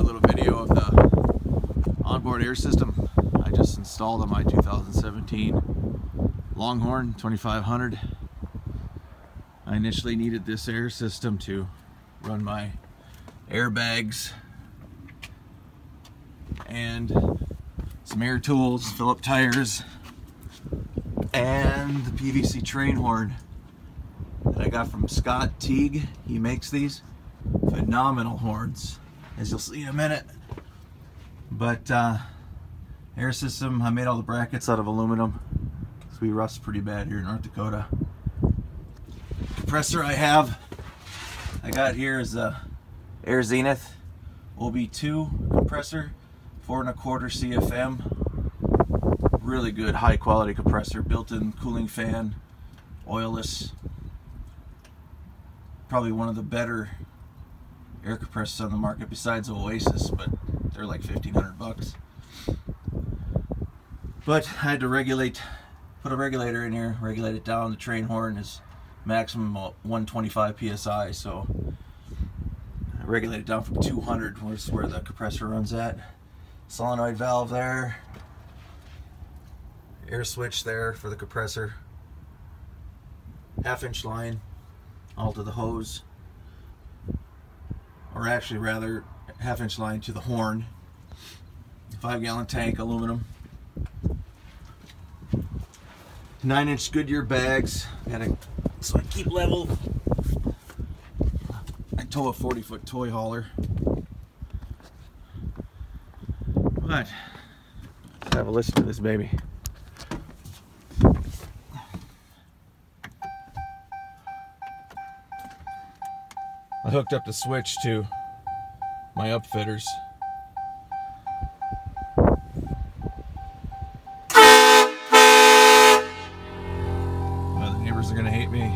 a little video of the onboard air system I just installed on my 2017 Longhorn 2500. I initially needed this air system to run my airbags and some air tools, fill up tires, and the PVC train horn that I got from Scott Teague. He makes these phenomenal horns, as you'll see in a minute. But air system, I made all the brackets out of aluminum, so we rust pretty bad here in North Dakota. Compressor I got here is a Air Zenith OB2 compressor, 4¼ CFM. Really good, high quality compressor, built-in cooling fan, oilless. Probably one of the better air compressors on the market besides Oasis, but they're like 1,500 bucks. But I had to put a regulator in here, regulate it down. The train horn is maximum 125 psi, so I regulate it down from 200, which is where the compressor runs at. Solenoid valve there, air switch there for the compressor, 1/2-inch line all to the hose, or actually rather 1/2-inch line to the horn. 5-gallon tank, aluminum. 9-inch Goodyear bags, so I keep level. I tow a 40-foot toy hauler. But let's have a listen to this baby. I hooked up the switch to my upfitters. Well, the neighbors are gonna hate me.